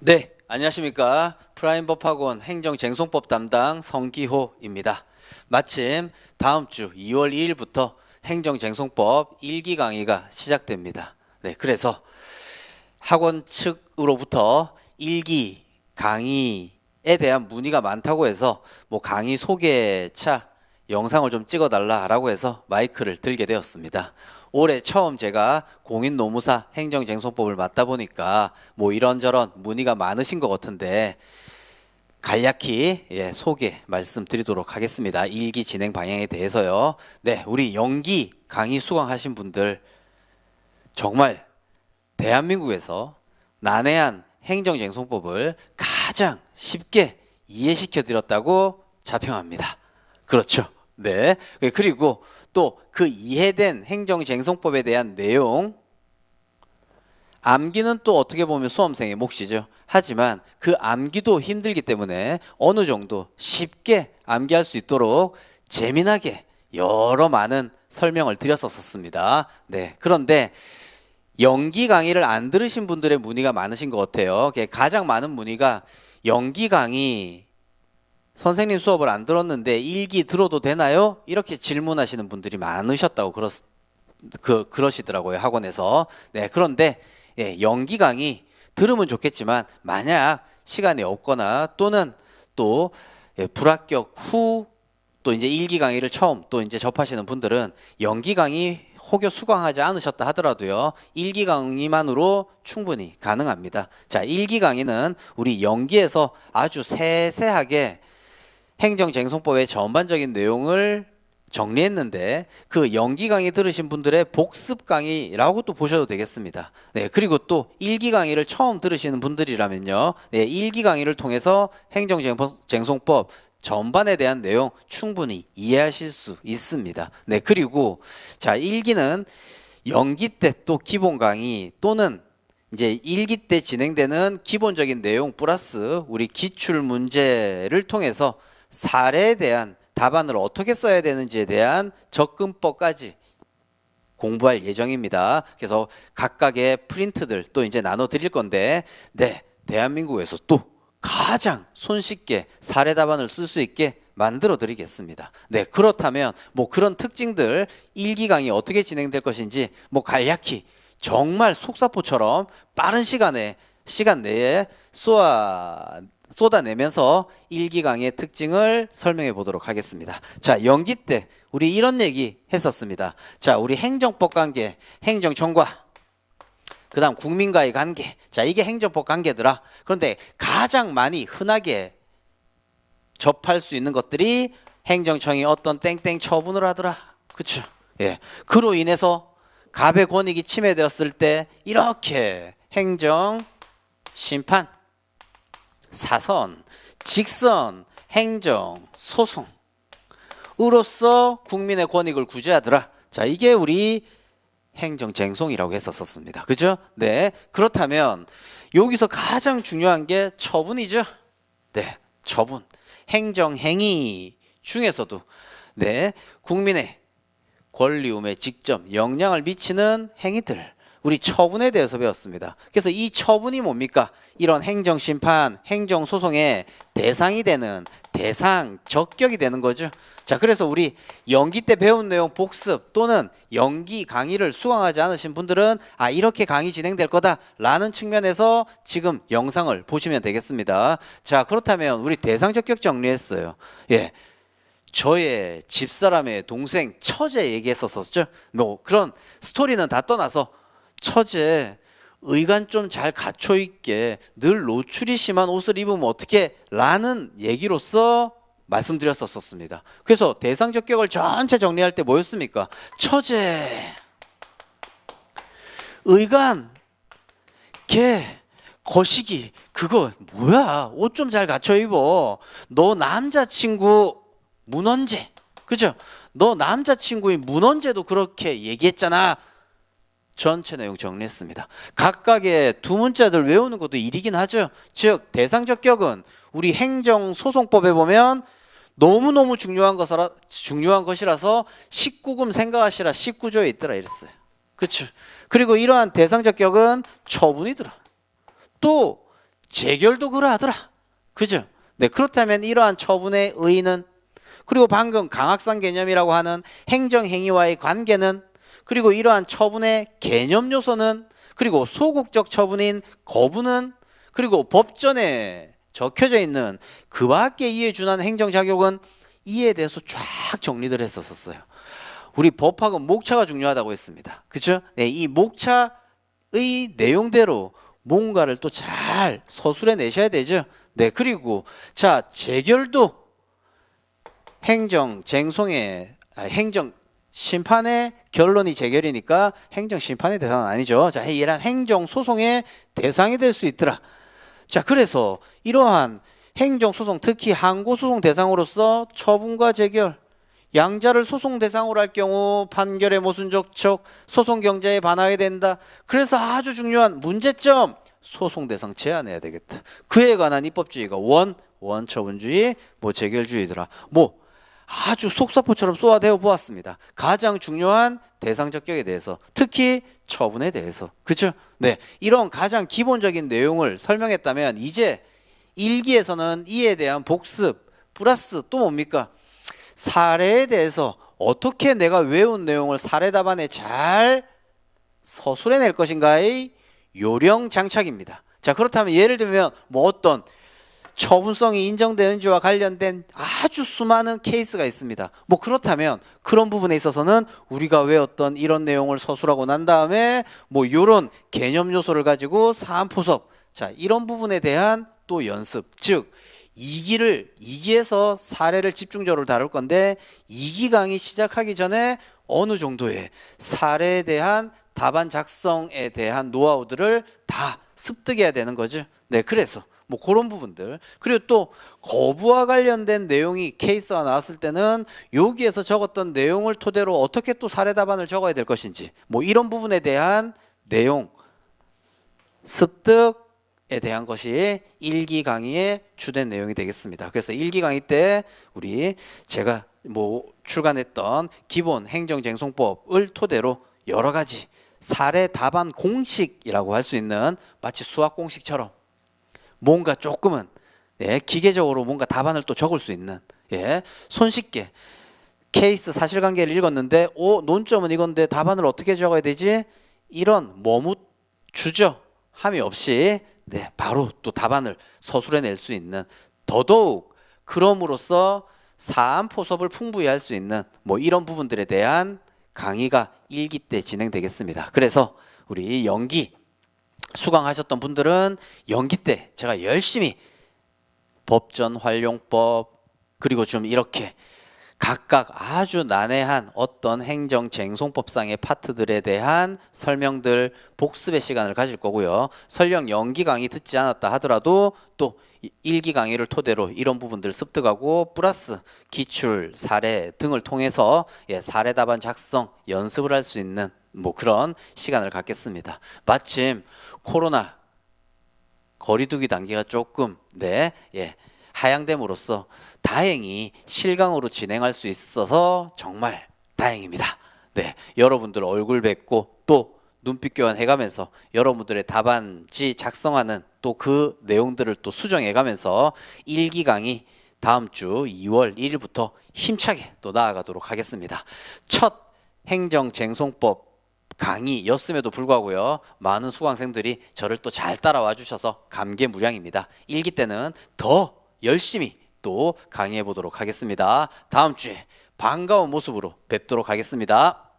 네, 안녕하십니까. 프라임법학원 행정쟁송법 담당 성기호입니다. 마침 다음 주 2월 2일부터 행정쟁송법 1기 강의가 시작됩니다. 네, 그래서 학원 측으로부터 1기 강의에 대한 문의가 많다고 해서 강의 소개차 영상을 좀 찍어달라고 해서 마이크를 들게 되었습니다. 올해 처음 제가 공인노무사 행정쟁송법을 맡다 보니까 이런저런 문의가 많으신 것 같은데 간략히 소개 말씀드리도록 하겠습니다. 1기 진행 방향에 대해서요. 네, 우리 연기 강의 수강하신 분들 정말 대한민국에서 난해한 행정쟁송법을 가장 쉽게 이해시켜 드렸다고 자평합니다. 그렇죠. 네. 그리고 또 그 이해된 행정쟁송법에 대한 내용, 암기는 또 어떻게 보면 수험생의 몫이죠. 하지만 그 암기도 힘들기 때문에 어느 정도 쉽게 암기할 수 있도록 재미나게 여러 많은 설명을 드렸었습니다. 네. 그런데 연기 강의를 안 들으신 분들의 문의가 많으신 것 같아요. 가장 많은 문의가 연기 강의 선생님 수업을 안 들었는데 1기 들어도 되나요? 이렇게 질문하시는 분들이 많으셨다고 그러시더라고요, 학원에서. 네, 그런데 연기 강의 들으면 좋겠지만 만약 시간이 없거나 또는 또 불합격 후 또 이제 1기 강의를 처음 또 이제 접하시는 분들은 연기 강의 혹여 수강하지 않으셨다 하더라도요 1기 강의만으로 충분히 가능합니다. 자, 1기 강의는 우리 연기에서 아주 세세하게 행정쟁송법의 전반적인 내용을 정리했는데 그 연기 강의 들으신 분들의 복습 강의라고 또 보셔도 되겠습니다. 네, 그리고 또 1기 강의를 처음 들으시는 분들이라면요. 네, 1기 강의를 통해서 행정쟁송법 전반에 대한 내용 충분히 이해하실 수 있습니다. 네, 그리고 자, 1기는 연기 때 또 기본 강의 또는 이제 1기 때 진행되는 기본적인 내용 플러스 우리 기출 문제를 통해서 사례에 대한 답안을 어떻게 써야 되는지에 대한 접근법까지 공부할 예정입니다. 그래서 각각의 프린트들 또 이제 나눠 드릴 건데, 네, 대한민국에서 또 가장 손쉽게 사례 답안을 쓸 수 있게 만들어 드리겠습니다. 네, 그렇다면 그런 특징들 1기 강의 어떻게 진행될 것인지 간략히 정말 속사포처럼 빠른 시간 내에 쏟아내면서 1기 강의의 특징을 설명해 보도록 하겠습니다. 자, 연기 때 우리 이런 얘기 했었습니다. 자, 우리 행정법 관계, 행정청과 그 다음 국민과의 관계. 자, 이게 행정법 관계더라. 그런데 가장 많이 흔하게 접할 수 있는 것들이 행정청이 어떤 땡땡 처분을 하더라. 그쵸? 예. 그로 인해서 갑의 권익이 침해되었을 때 이렇게 행정, 심판, 사선, 직선, 행정, 소송으로서 국민의 권익을 구제하더라. 자, 이게 우리 행정쟁송이라고 했었습니다. 그죠? 네. 그렇다면 여기서 가장 중요한 게 처분이죠. 네. 처분. 행정행위 중에서도 네. 국민의 권리움에 직접 영향을 미치는 행위들, 우리 처분에 대해서 배웠습니다. 그래서 이 처분이 뭡니까? 이런 행정심판, 행정소송의 대상이 되는 대상, 적격이 되는 거죠. 자, 그래서 우리 연기 때 배운 내용 복습 또는 연기 강의를 수강하지 않으신 분들은 이렇게 강의 진행될 거다라는 측면에서 지금 영상을 보시면 되겠습니다. 자, 그렇다면 우리 대상 적격 정리했어요. 예. 저의 집사람의 동생 처제 얘기했었었죠. 그런 스토리는 다 떠나서 처제 의관 좀 잘 갖춰 있게 늘 노출이 심한 옷을 입으면 어떻게 라는 얘기로서 말씀드렸었습니다. 그래서 대상 적격을 전체 정리할 때 뭐였습니까? 처제 의관 개 거시기 그거 뭐야? 옷 좀 잘 갖춰 입어. 너 남자친구 문헌재, 그죠? 너 남자친구의 문헌재도 그렇게 얘기했잖아. 전체 내용 정리했습니다. 각각의 두 문자들 외우는 것도 일이긴 하죠. 즉 대상 적격은 우리 행정소송법에 보면 너무너무 중요한 것이라서 19금 생각하시라 19조에 있더라 이랬어요. 그렇죠? 그리고 이러한 대상 적격은 처분이더라. 또 재결도 그러하더라. 그죠? 네, 그렇다면 이러한 처분의 의의는, 그리고 방금 강학상 개념이라고 하는 행정행위와의 관계는, 그리고 이러한 처분의 개념 요소는, 그리고 소극적 처분인 거부는, 그리고 법전에 적혀져 있는 그 밖에 이에 준하는 행정자격은, 이에 대해서 쫙 정리를 했었어요. 우리 법학은 목차가 중요하다고 했습니다. 그렇죠? 네, 이 목차의 내용대로 뭔가를 또 잘 서술해 내셔야 되죠. 네, 그리고 자, 재결도 행정 심판의 결론이 재결이니까 행정 심판의 대상은 아니죠. 자, 이란 행정 소송의 대상이 될 수 있더라. 자, 그래서 이러한 행정 소송, 특히 항고 소송 대상으로서 처분과 재결, 양자를 소송 대상으로 할 경우 판결의 모순적 척, 소송 경자에 반하게 된다. 그래서 아주 중요한 문제점, 소송 대상 제한해야 되겠다. 그에 관한 입법주의가 원처분주의, 재결주의더라. 아주 속사포처럼 쏘아대어 보았습니다. 가장 중요한 대상 적격에 대해서, 특히 처분에 대해서. 그렇죠? 네, 이런 가장 기본적인 내용을 설명했다면 이제 1기에서는 이에 대한 복습 플러스 또 뭡니까? 사례에 대해서 어떻게 내가 외운 내용을 사례 답안에 잘 서술해낼 것인가의 요령 장착입니다. 자, 그렇다면 예를 들면 어떤 처분성이 인정되는지와 관련된 아주 수많은 케이스가 있습니다. 그렇다면 그런 부분에 있어서는 우리가 외웠던 이런 내용을 서술하고 난 다음에 이런 개념 요소를 가지고 사안포섭, 자, 이런 부분에 대한 또 연습, 즉 2기에서 사례를 집중적으로 다룰 건데 2기 강의 시작하기 전에 어느 정도의 사례에 대한 답안 작성에 대한 노하우들을 다 습득해야 되는 거죠. 네, 그래서 그런 부분들, 그리고 또 거부와 관련된 내용이 케이스가 나왔을 때는 여기에서 적었던 내용을 토대로 어떻게 또 사례 답안을 적어야 될 것인지 이런 부분에 대한 내용 습득에 대한 것이 1기 강의의 주된 내용이 되겠습니다. 그래서 1기 강의 때 제가 출간했던 기본 행정쟁송법을 토대로 여러 가지 사례 답안 공식이라고 할 수 있는, 마치 수학 공식처럼 뭔가 조금은 기계적으로 뭔가 답안을 또 적을 수 있는, 손쉽게 케이스 사실관계를 읽었는데 논점은 이건데 답안을 어떻게 적어야 되지? 이런 주저함이 없이 바로 또 답안을 서술해낼 수 있는, 더더욱 그럼으로써 사안포섭을 풍부히 할 수 있는 이런 부분들에 대한 강의가 1기 때 진행되겠습니다. 그래서 우리 연기 수강하셨던 분들은 연기 때 제가 열심히 법전 활용법, 그리고 좀 이렇게 각각 아주 난해한 어떤 행정쟁송법상의 파트들에 대한 설명들, 복습의 시간을 가질 거고요. 설령 연기 강의 듣지 않았다 하더라도 또 1기 강의를 토대로 이런 부분들 습득하고 플러스 기출, 사례 등을 통해서 사례 답안 작성 연습을 할 수 있는 그런 시간을 갖겠습니다. 마침 코로나 거리두기 단계가 조금 하향됨으로써 다행히 실강으로 진행할 수 있어서 정말 다행입니다. 네, 여러분들 얼굴 뵙고 또 눈빛 교환해가면서 여러분들의 답안지 작성하는 또 그 내용들을 또 수정해가면서 1기 강의 다음 주 2월 1일부터 힘차게 또 나아가도록 하겠습니다. 첫 행정쟁송법 강의였음에도 불구하고요, 많은 수강생들이 저를 또 잘 따라와 주셔서 감개무량입니다. 1기 때는 더 열심히 또 강의해 보도록 하겠습니다. 다음 주에 반가운 모습으로 뵙도록 하겠습니다.